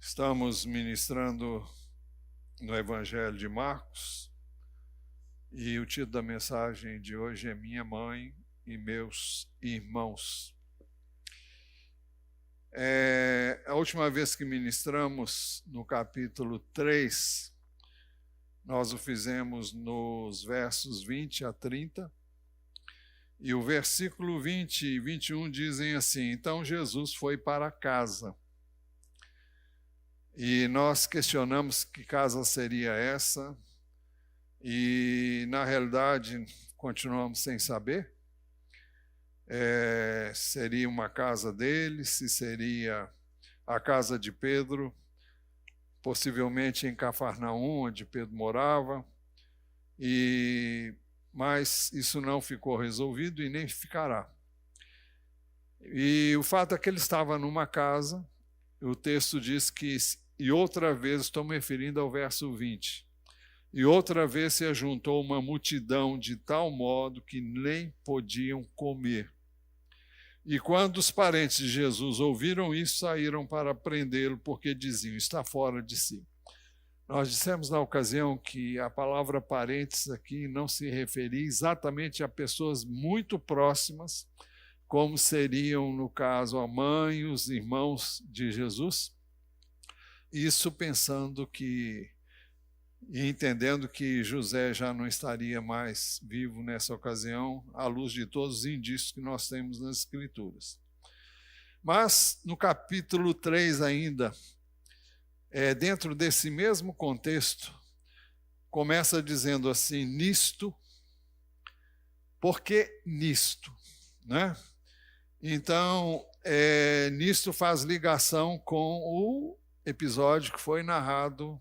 Estamos ministrando no Evangelho de Marcos e o título da mensagem de hoje é Minha Mãe e Meus Irmãos. A última vez que ministramos no capítulo 3, nós o fizemos nos versos 20 a 30, e o versículo 20 e 21 dizem assim: Então Jesus foi para casa. E nós questionamos que casa seria essa, e na realidade continuamos sem saber. Seria uma casa dele, se seria a casa de Pedro, possivelmente em Cafarnaum, onde Pedro morava, mas isso não ficou resolvido e nem ficará. E o fato é que ele estava numa casa, o texto diz que, e outra vez, estou me referindo ao verso 20, e outra vez se ajuntou uma multidão de tal modo que nem podiam comer. E quando os parentes de Jesus ouviram isso, saíram para prendê-lo, porque diziam, está fora de si. Nós dissemos na ocasião que a palavra parentes aqui não se referia exatamente a pessoas muito próximas, como seriam, no caso, a mãe e os irmãos de Jesus. Isso pensando que, e entendendo que José já não estaria mais vivo nessa ocasião, à luz de todos os indícios que nós temos nas Escrituras. Mas, no capítulo 3 ainda, dentro desse mesmo contexto, começa dizendo assim, nisto, porque nisto, né? Então, nisto faz ligação com o episódio que foi narrado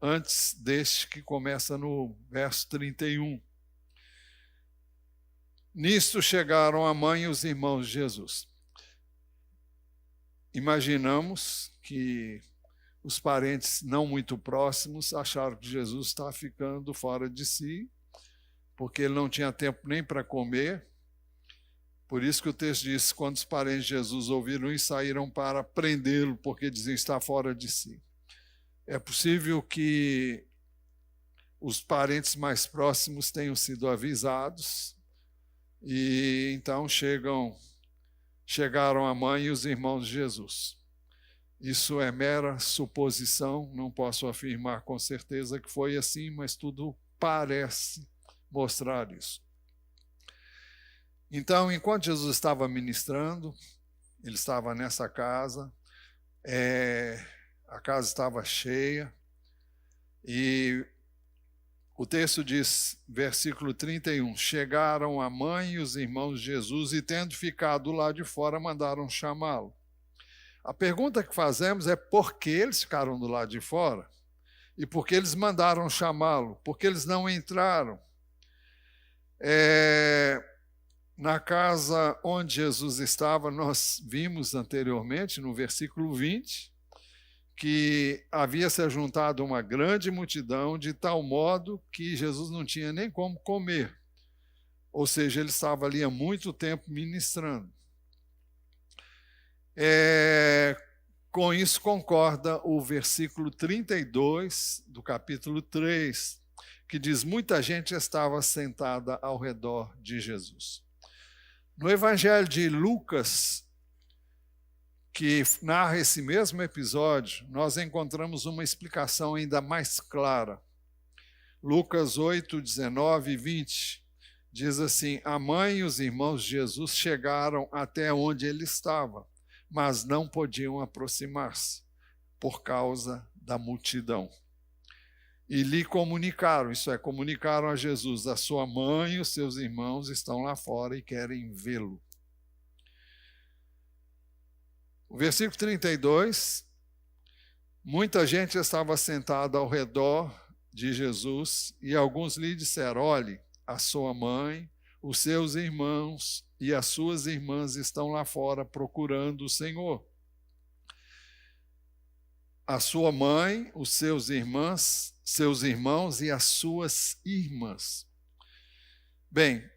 antes deste, que começa no verso 31. Nisto chegaram a mãe e os irmãos de Jesus. Imaginamos que os parentes não muito próximos acharam que Jesus estava ficando fora de si, porque ele não tinha tempo nem para comer. Por isso que o texto diz, quando os parentes de Jesus ouviram isso, saíram para prendê-lo, porque diziam, está fora de si. É possível que os parentes mais próximos tenham sido avisados, e então chegaram a mãe e os irmãos de Jesus. Isso é mera suposição, não posso afirmar com certeza que foi assim, mas tudo parece mostrar isso. Então, enquanto Jesus estava ministrando, ele estava nessa casa, a casa estava cheia, e o texto diz, versículo 31, chegaram a mãe e os irmãos de Jesus, e tendo ficado lá de fora, mandaram chamá-lo. A pergunta que fazemos é por que eles ficaram do lado de fora? E por que eles mandaram chamá-lo? Por que eles não entraram? Na casa onde Jesus estava, nós vimos anteriormente, no versículo 20, que havia se juntado uma grande multidão, de tal modo que Jesus não tinha nem como comer. Ou seja, ele estava ali há muito tempo ministrando. Com isso concorda o versículo 32 do capítulo 3, que diz, muita gente estava sentada ao redor de Jesus. No Evangelho de Lucas, que narra esse mesmo episódio, nós encontramos uma explicação ainda mais clara. Lucas 8, 19 e 20 diz assim, a mãe e os irmãos de Jesus chegaram até onde ele estava, mas não podiam aproximar-se por causa da multidão. E lhe comunicaram, isso é, comunicaram a Jesus, a sua mãe e os seus irmãos estão lá fora e querem vê-lo. O versículo 32, muita gente estava sentada ao redor de Jesus e alguns lhe disseram, olhe, a sua mãe, os seus irmãos e as suas irmãs estão lá fora procurando o Senhor. A sua mãe, os seus irmãos e as suas irmãs. Bem,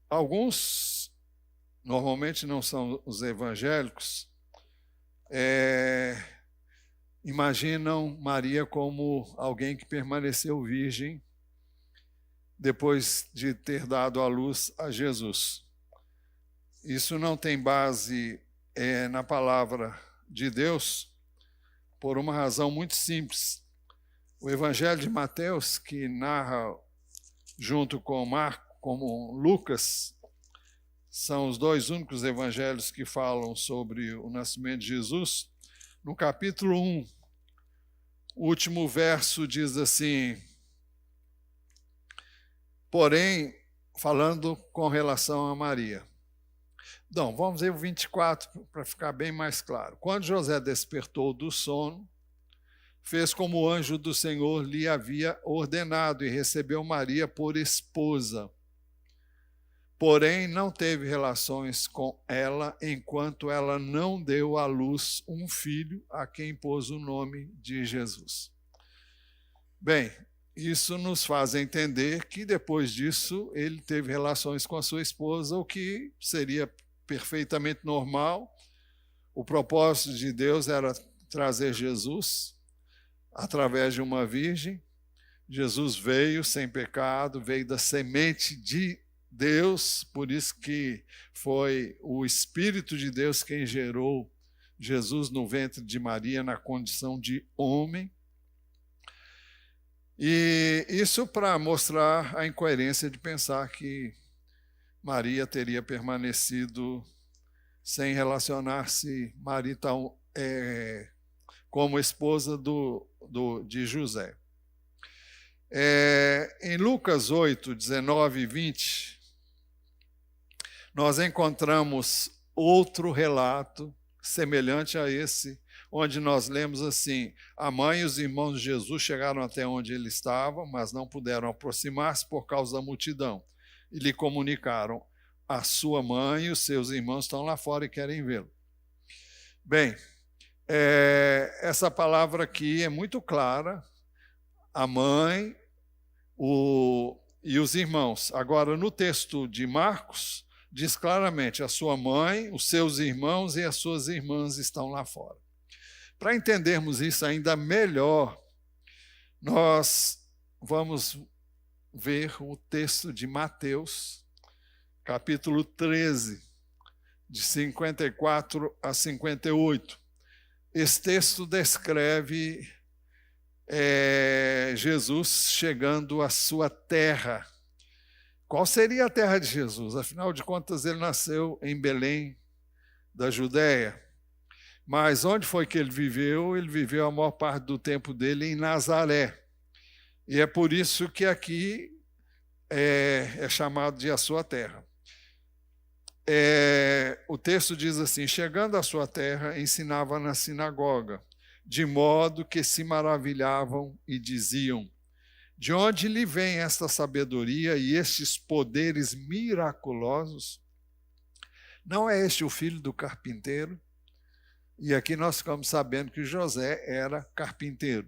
alguns normalmente não são os evangélicos, imaginam Maria como alguém que permaneceu virgem depois de ter dado à luz a Jesus. Isso não tem base na palavra de Deus por uma razão muito simples. O Evangelho de Mateus, que narra junto com Marcos, como Lucas, são os dois únicos evangelhos que falam sobre o nascimento de Jesus. No capítulo 1, o último verso diz assim: porém, falando com relação a Maria. Então, vamos ver o 24 para ficar bem mais claro. Quando José despertou do sono, fez como o anjo do Senhor lhe havia ordenado e recebeu Maria por esposa. Porém, não teve relações com ela enquanto ela não deu à luz um filho a quem pôs o nome de Jesus. Bem, isso nos faz entender que depois disso ele teve relações com a sua esposa, o que seria perfeitamente normal. O propósito de Deus era trazer Jesus através de uma virgem. Jesus veio sem pecado, veio da semente de Deus, por isso que foi o Espírito de Deus quem gerou Jesus no ventre de Maria na condição de homem. E isso para mostrar a incoerência de pensar que Maria teria permanecido sem relacionar-se como esposa de José. Em Lucas 8, 19 e 20, nós encontramos outro relato semelhante a esse, onde nós lemos assim: a mãe e os irmãos de Jesus chegaram até onde ele estava, mas não puderam aproximar-se por causa da multidão. E lhe comunicaram: a sua mãe e os seus irmãos estão lá fora e querem vê-lo. Bem, essa palavra aqui é muito clara: a mãe e os irmãos. Agora, no texto de Marcos, diz claramente: a sua mãe, os seus irmãos e as suas irmãs estão lá fora. Para entendermos isso ainda melhor, nós vamos ver o texto de Mateus, capítulo 13, de 54 a 58. Esse texto descreve Jesus chegando à sua terra. Qual seria a terra de Jesus? Afinal de contas, ele nasceu em Belém, da Judéia. Mas onde foi que ele viveu? Ele viveu a maior parte do tempo dele em Nazaré. E é por isso que aqui é chamado de a sua terra. O texto diz assim: chegando à sua terra, ensinava na sinagoga, de modo que se maravilhavam e diziam: de onde lhe vem esta sabedoria e estes poderes miraculosos? Não é este o filho do carpinteiro? E aqui nós ficamos sabendo que José era carpinteiro.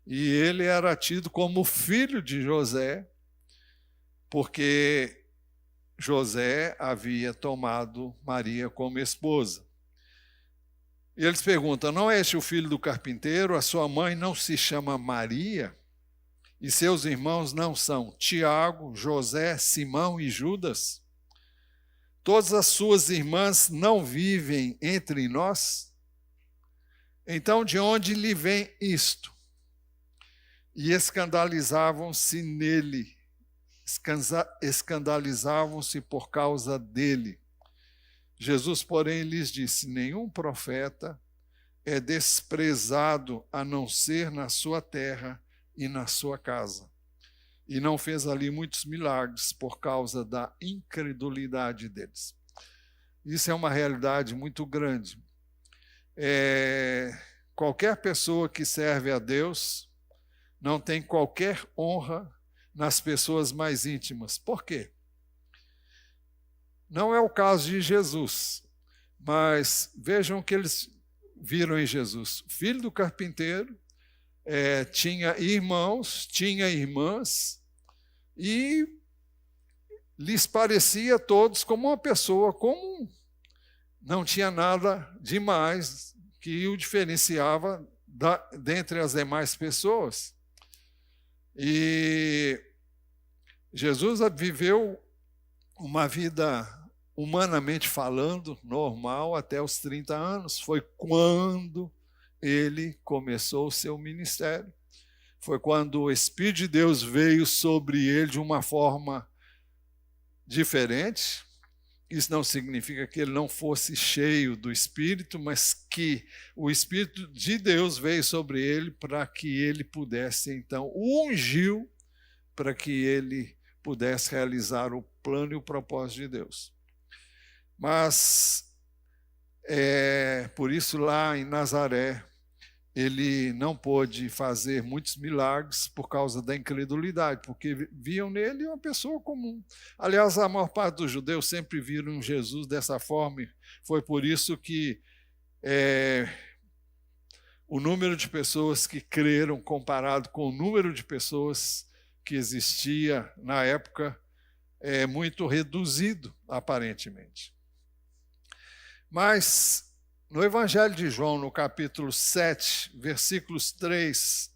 E ele era tido como filho de José, porque José havia tomado Maria como esposa. E eles perguntam: não é este o filho do carpinteiro? A sua mãe não se chama Maria? E seus irmãos não são Tiago, José, Simão e Judas? Todas as suas irmãs não vivem entre nós? Então, de onde lhe vem isto? E escandalizavam-se nele, escandalizavam-se por causa dele. Jesus, porém, lhes disse: nenhum profeta é desprezado a não ser na sua terra e na sua casa. E não fez ali muitos milagres por causa da incredulidade deles. Isso é uma realidade muito grande. Qualquer pessoa que serve a Deus não tem qualquer honra nas pessoas mais íntimas. Por quê? Não é o caso de Jesus, mas vejam o que eles viram em Jesus. O filho do carpinteiro, tinha irmãos, tinha irmãs, e lhes parecia a todos como uma pessoa comum. Não tinha nada demais que o diferenciava dentre as demais pessoas. E Jesus viveu uma vida, humanamente falando, normal, até os 30 anos. Foi quando ele começou o seu ministério. Foi quando o Espírito de Deus veio sobre ele de uma forma diferente. Isso não significa que ele não fosse cheio do Espírito, mas que o Espírito de Deus veio sobre ele para que ele pudesse, então, o ungiu para que ele pudesse realizar o plano e o propósito de Deus. Mas, por isso, lá em Nazaré, ele não pôde fazer muitos milagres por causa da incredulidade, porque viam nele uma pessoa comum. Aliás, a maior parte dos judeus sempre viram Jesus dessa forma, e foi por isso que o número de pessoas que creram comparado com o número de pessoas que existia na época é muito reduzido, aparentemente. Mas no Evangelho de João, no capítulo 7, versículos 3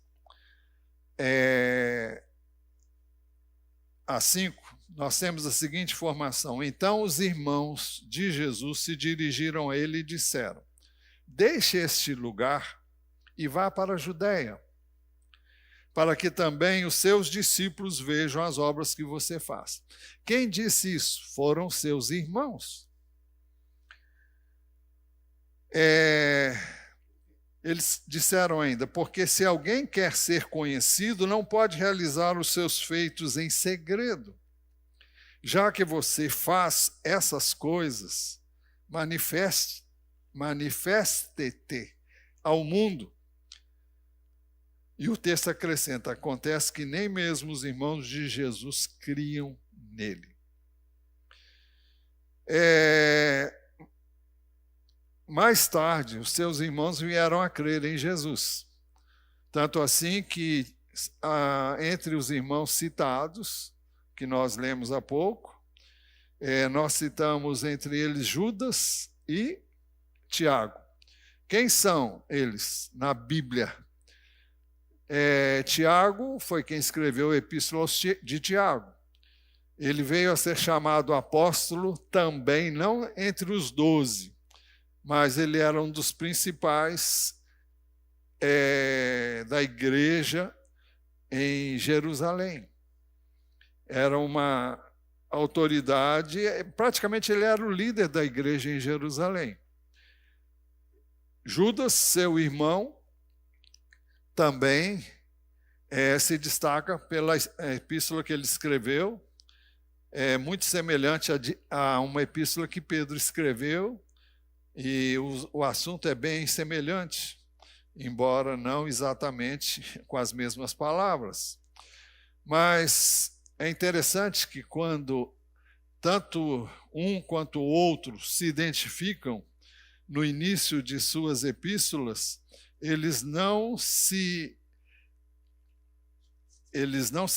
a 5, nós temos a seguinte informação. Então os irmãos de Jesus se dirigiram a ele e disseram: deixe este lugar e vá para a Judéia, para que também os seus discípulos vejam as obras que você faz. Quem disse isso? Foram seus irmãos. Eles disseram ainda, porque se alguém quer ser conhecido, não pode realizar os seus feitos em segredo. Já que você faz essas coisas, manifeste-te ao mundo. E o texto acrescenta, acontece que nem mesmo os irmãos de Jesus criam nele. Mais tarde, os seus irmãos vieram a crer em Jesus. Tanto assim que, entre os irmãos citados, que nós lemos há pouco, nós citamos entre eles Judas e Tiago. Quem são eles na Bíblia? Tiago foi quem escreveu a Epístola de Tiago. Ele veio a ser chamado apóstolo também, não entre os 12, mas ele era um dos principais da igreja em Jerusalém. Era uma autoridade, praticamente ele era o líder da igreja em Jerusalém. Judas, seu irmão, também se destaca pela epístola que ele escreveu, muito semelhante a uma epístola que Pedro escreveu, e o assunto é bem semelhante, embora não exatamente com as mesmas palavras. Mas é interessante que quando tanto um quanto o outro se identificam no início de suas epístolas, eles não se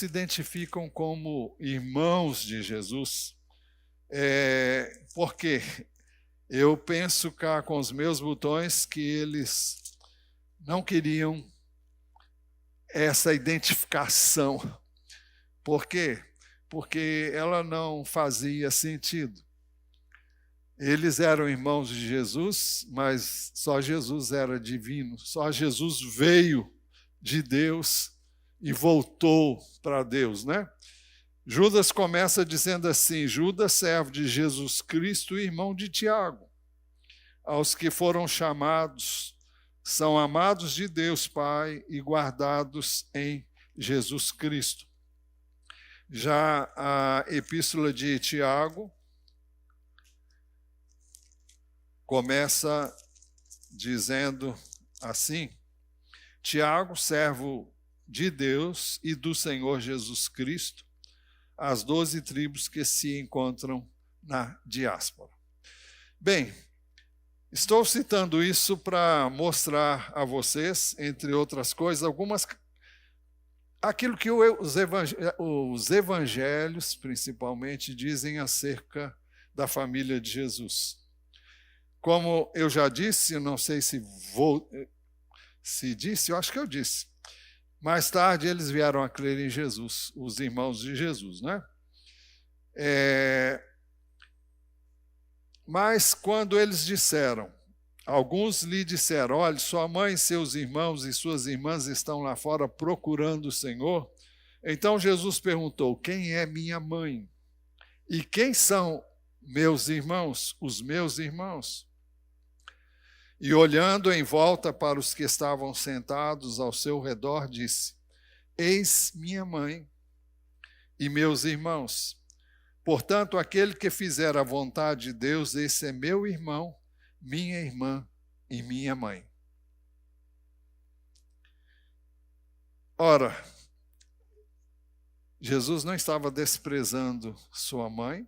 identificam como irmãos de Jesus, porque eu penso cá com os meus botões que eles não queriam essa identificação. Por quê? Porque ela não fazia sentido. Eles eram irmãos de Jesus, mas só Jesus era divino, só Jesus veio de Deus e voltou para Deus, né? Judas começa dizendo assim: Judas, servo de Jesus Cristo e irmão de Tiago. Aos que foram chamados, são amados de Deus Pai e guardados em Jesus Cristo. Já a epístola de Tiago começa dizendo assim: Tiago, servo de Deus e do Senhor Jesus Cristo, as 12 tribos que se encontram na diáspora. Bem, estou citando isso para mostrar a vocês, entre outras coisas, algumas aquilo que os evangelhos, principalmente, dizem acerca da família de Jesus. Como eu já disse, não sei se disse, eu acho que eu disse. Mais tarde eles vieram a crer em Jesus, os irmãos de Jesus, né? Mas quando eles disseram, alguns lhe disseram, olha, sua mãe, seus irmãos e suas irmãs estão lá fora procurando o Senhor. Então Jesus perguntou, quem é minha mãe? E quem são meus irmãos, os meus irmãos? E olhando em volta para os que estavam sentados ao seu redor, disse, eis minha mãe e meus irmãos. Portanto, aquele que fizer a vontade de Deus, esse é meu irmão, minha irmã e minha mãe. Ora, Jesus não estava desprezando sua mãe,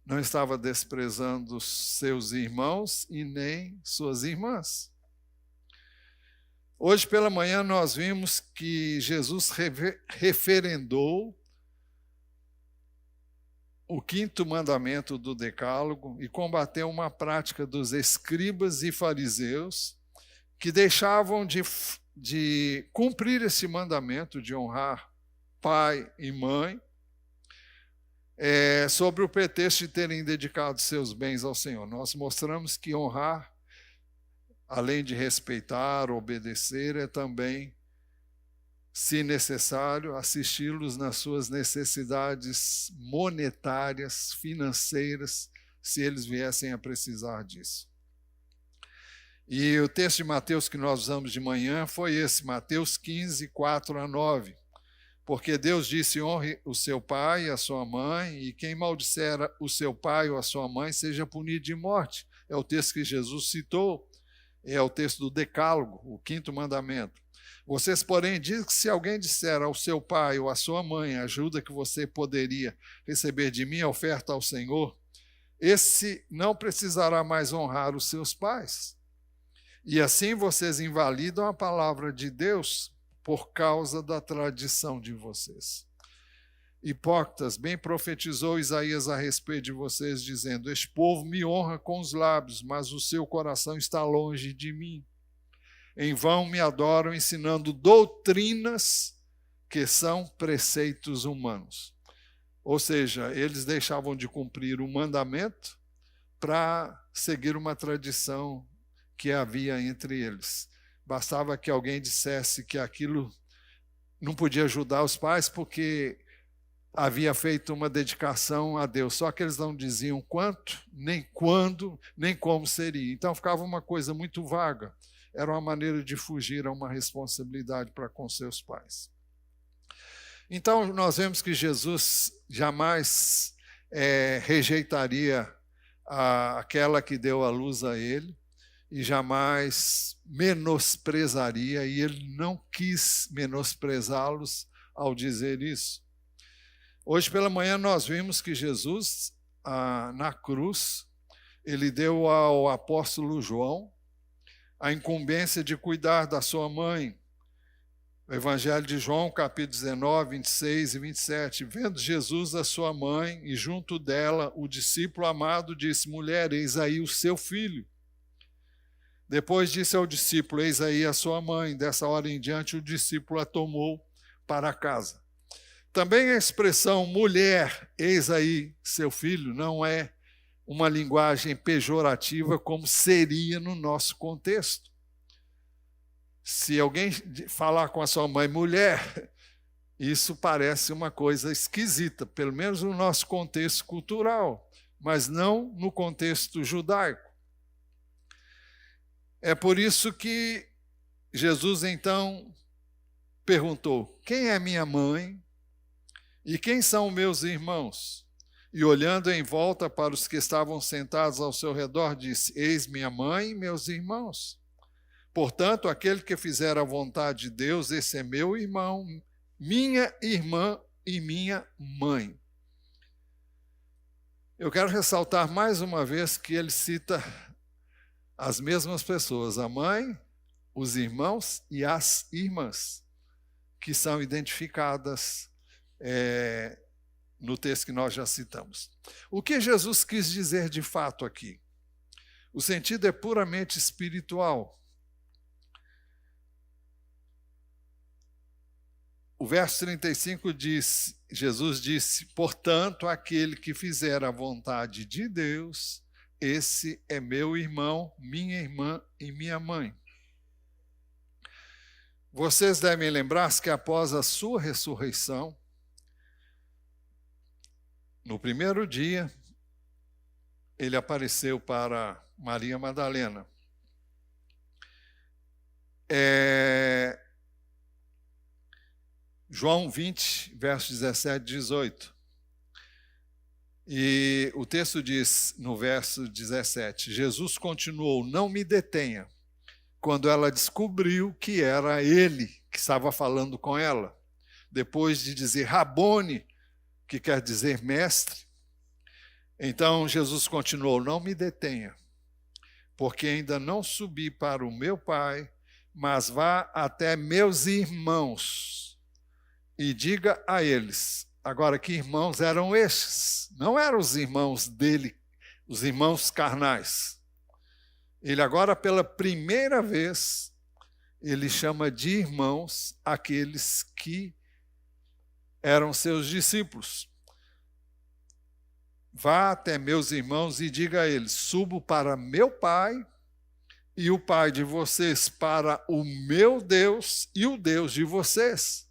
não estava desprezando seus irmãos e nem suas irmãs. Hoje pela manhã nós vimos que Jesus referendou o 5º mandamento do Decálogo e combateu uma prática dos escribas e fariseus que deixavam de cumprir esse mandamento de honrar pai e mãe, sobre o pretexto de terem dedicado seus bens ao Senhor. Nós mostramos que honrar, além de respeitar, obedecer, é também, se necessário, assisti-los nas suas necessidades monetárias, financeiras, se eles viessem a precisar disso. E o texto de Mateus que nós usamos de manhã foi esse, Mateus 15, 4-9. Porque Deus disse, honre o seu pai e a sua mãe, e quem maldisser o seu pai ou a sua mãe seja punido de morte. É o texto que Jesus citou, é o texto do Decálogo, o 5º mandamento. Vocês, porém, dizem que se alguém disser ao seu pai ou à sua mãe a ajuda que você poderia receber de mim, a oferta ao Senhor, esse não precisará mais honrar os seus pais. E assim vocês invalidam a palavra de Deus por causa da tradição de vocês. Hipócritas, bem profetizou Isaías a respeito de vocês, dizendo, este povo me honra com os lábios, mas o seu coração está longe de mim. Em vão me adoram, ensinando doutrinas que são preceitos humanos. Ou seja, eles deixavam de cumprir o mandamento para seguir uma tradição que havia entre eles. Bastava que alguém dissesse que aquilo não podia ajudar os pais porque havia feito uma dedicação a Deus. Só que eles não diziam quanto, nem quando, nem como seria. Então ficava uma coisa muito vaga. Era uma maneira de fugir a uma responsabilidade para com seus pais. Então nós vemos que Jesus jamais rejeitaria aquela que deu a luz a ele, e jamais menosprezaria, e ele não quis menosprezá-los ao dizer isso. Hoje pela manhã nós vimos que Jesus, na cruz, ele deu ao apóstolo João a incumbência de cuidar da sua mãe. O Evangelho de João, capítulo 19, 26 e 27. Vendo Jesus a sua mãe, e junto dela o discípulo amado, disse, mulher, eis aí o seu filho. Depois disse ao discípulo, eis aí a sua mãe. Dessa hora em diante o discípulo a tomou para casa. Também a expressão mulher, eis aí seu filho, não é uma linguagem pejorativa como seria no nosso contexto. Se alguém falar com a sua mãe mulher, isso parece uma coisa esquisita, pelo menos no nosso contexto cultural, mas não no contexto judaico. É por isso que Jesus então perguntou, quem é minha mãe e quem são meus irmãos? E olhando em volta para os que estavam sentados ao seu redor, disse, eis minha mãe e meus irmãos. Portanto, aquele que fizer a vontade de Deus, esse é meu irmão, minha irmã e minha mãe. Eu quero ressaltar mais uma vez que ele cita as mesmas pessoas, a mãe, os irmãos e as irmãs, que são identificadas no texto que nós já citamos. O que Jesus quis dizer de fato aqui? O sentido é puramente espiritual. O verso 35 diz, Jesus disse, portanto, aquele que fizer a vontade de Deus, esse é meu irmão, minha irmã e minha mãe. Vocês devem lembrar que após a sua ressurreição, no primeiro dia, ele apareceu para Maria Madalena. João 20, versos 17 e 18. E o texto diz, no verso 17, Jesus continuou, não me detenha, quando ela descobriu que era ele que estava falando com ela. Depois de dizer Rabone, que quer dizer mestre, então Jesus continuou, não me detenha, porque ainda não subi para o meu Pai, mas vá até meus irmãos e diga a eles. Agora, que irmãos eram estes? Não eram os irmãos dele, os irmãos carnais. Ele agora, pela primeira vez, ele chama de irmãos aqueles que eram seus discípulos. Vá até meus irmãos e diga a eles, subo para meu Pai e o Pai de vocês, para o meu Deus e o Deus de vocês.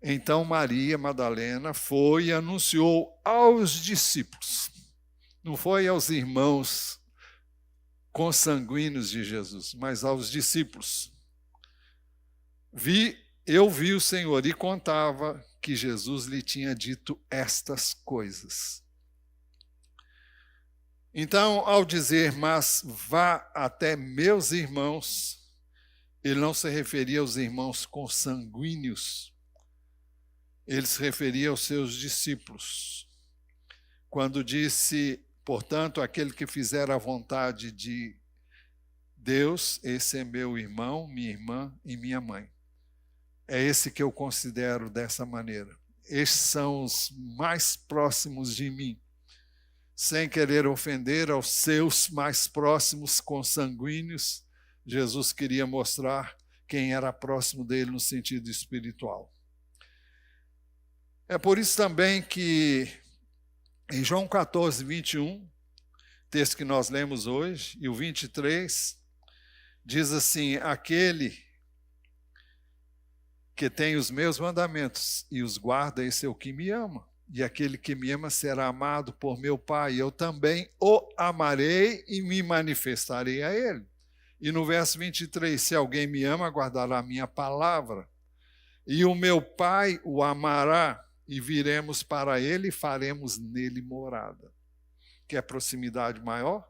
Então Maria Madalena foi e anunciou aos discípulos, não foi aos irmãos consanguíneos de Jesus, mas aos discípulos. Eu vi o Senhor e contava que Jesus lhe tinha dito estas coisas. Então, ao dizer, mas vá até meus irmãos, ele não se referia aos irmãos consanguíneos, ele se referia aos seus discípulos. Quando disse, portanto, aquele que fizer a vontade de Deus, esse é meu irmão, minha irmã e minha mãe. É esse que eu considero dessa maneira. Estes são os mais próximos de mim, sem querer ofender aos seus mais próximos consanguíneos. Jesus queria mostrar quem era próximo dele no sentido espiritual. É por isso também que em João 14, 21, texto que nós lemos hoje, e o 23, diz assim, aquele que tem os meus mandamentos e os guarda, esse é o que me ama. E aquele que me ama será amado por meu Pai. Eu também o amarei e me manifestarei a ele. E no verso 23, se alguém me ama, guardará a minha palavra. E o meu Pai o amará, e viremos para ele e faremos nele morada. Quer proximidade maior?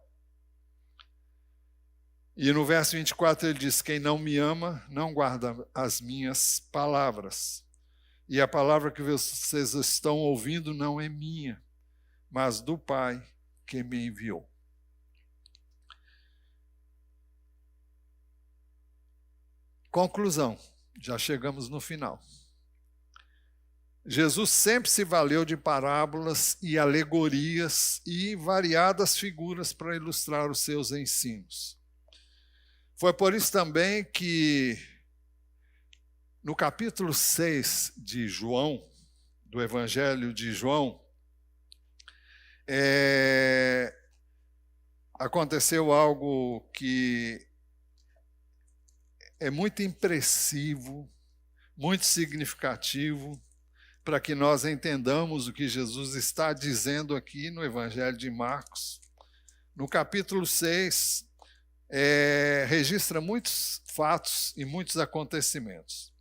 E no verso 24 ele diz, quem não me ama, não guarda as minhas palavras. E a palavra que vocês estão ouvindo não é minha, mas do Pai que me enviou. Conclusão, já chegamos no final. Jesus sempre se valeu de parábolas e alegorias e variadas figuras para ilustrar os seus ensinos. Foi por isso também que no capítulo 6 de João, do Evangelho de João, aconteceu algo que é muito impressivo, muito significativo, para que nós entendamos o que Jesus está dizendo aqui no Evangelho de Marcos. No capítulo 6, registra muitos fatos e muitos acontecimentos.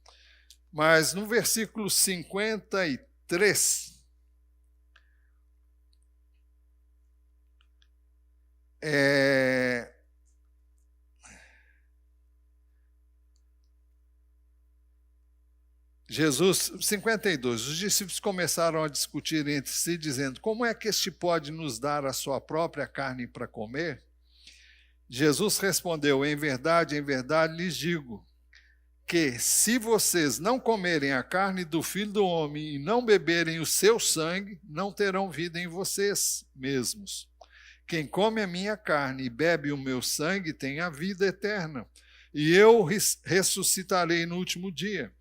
Mas no versículo 53, Jesus, 52, os discípulos começaram a discutir entre si, dizendo, como é que este pode nos dar a sua própria carne para comer? Jesus respondeu, em verdade lhes digo, que se vocês não comerem a carne do Filho do Homem e não beberem o seu sangue, não terão vida em vocês mesmos. Quem come a minha carne e bebe o meu sangue tem a vida eterna, e eu ressuscitarei no último dia.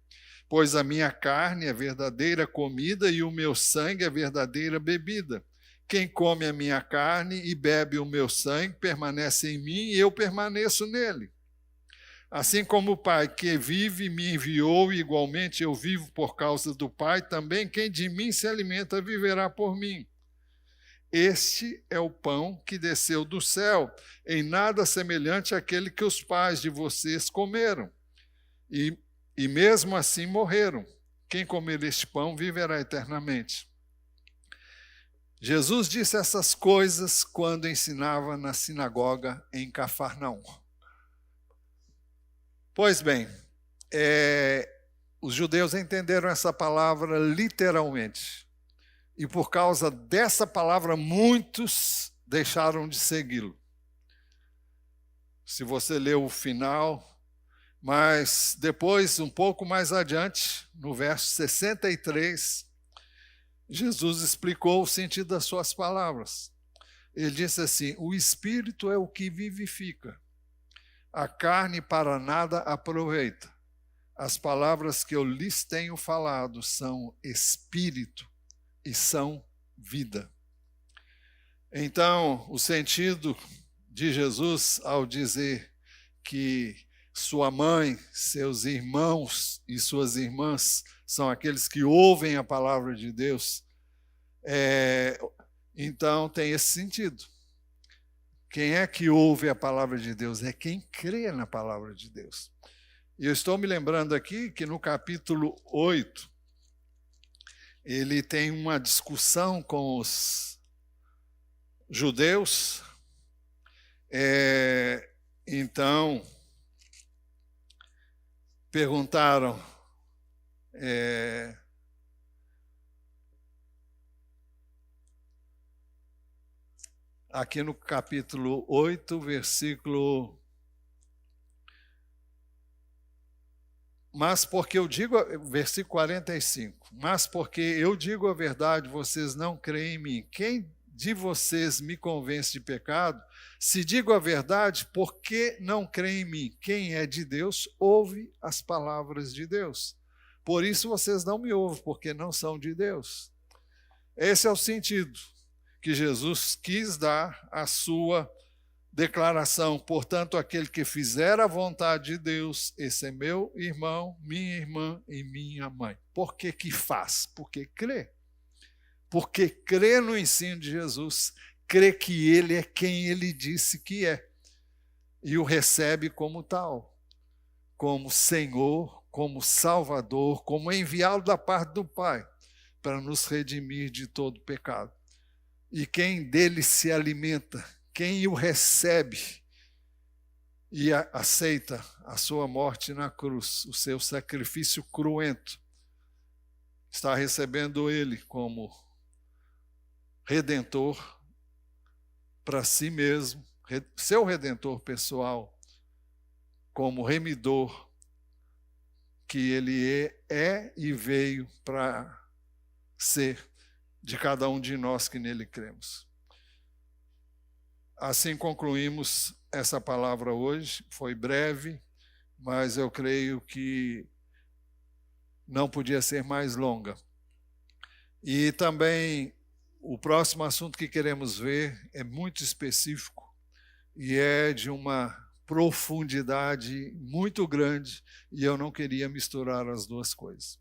Pois a minha carne é verdadeira comida e o meu sangue é verdadeira bebida. Quem come a minha carne e bebe o meu sangue permanece em mim e eu permaneço nele. Assim como o Pai que vive me enviou, e igualmente eu vivo por causa do Pai, também quem de mim se alimenta viverá por mim. Este é o pão que desceu do céu, em nada semelhante àquele que os pais de vocês comeram. E mesmo assim morreram. Quem comer este pão viverá eternamente. Jesus disse essas coisas quando ensinava na sinagoga em Cafarnaum. Pois bem, os judeus entenderam essa palavra literalmente. E por causa dessa palavra, muitos deixaram de segui-lo. Se você leu o final, mas depois, um pouco mais adiante, no verso 63, Jesus explicou o sentido das suas palavras. Ele disse assim: o Espírito é o que vivifica, a carne para nada aproveita. As palavras que eu lhes tenho falado são Espírito e são vida. Então, o sentido de Jesus ao dizer que sua mãe, seus irmãos e suas irmãs são aqueles que ouvem a palavra de Deus, então tem esse sentido. Quem é que ouve a palavra de Deus? É quem crê na palavra de Deus. E eu estou me lembrando aqui que no capítulo 8, ele tem uma discussão com os judeus. Então, perguntaram, aqui no capítulo 8, versículo... Mas porque eu digo, versículo 45, mas porque eu digo a verdade, vocês não creem em mim. Quem de vocês me convence de pecado? Se digo a verdade, por que não creem em mim? Quem é de Deus, ouve as palavras de Deus. Por isso vocês não me ouvem, porque não são de Deus. Esse é o sentido que Jesus quis dar à sua declaração. Portanto, aquele que fizer a vontade de Deus, esse é meu irmão, minha irmã e minha mãe. Por que que faz? Porque crê. Porque crê no ensino de Jesus, crê que ele é quem ele disse que é, e o recebe como tal, como Senhor, como Salvador, como enviado da parte do Pai, para nos redimir de todo pecado. E quem dele se alimenta, quem o recebe e aceita a sua morte na cruz, o seu sacrifício cruento, está recebendo ele como Redentor para si mesmo, seu Redentor pessoal, como remidor que ele é e veio para ser de cada um de nós que nele cremos. Assim concluímos essa palavra hoje. Foi breve, mas eu creio que não podia ser mais longa. E também o próximo assunto que queremos ver é muito específico e é de uma profundidade muito grande, e eu não queria misturar as duas coisas.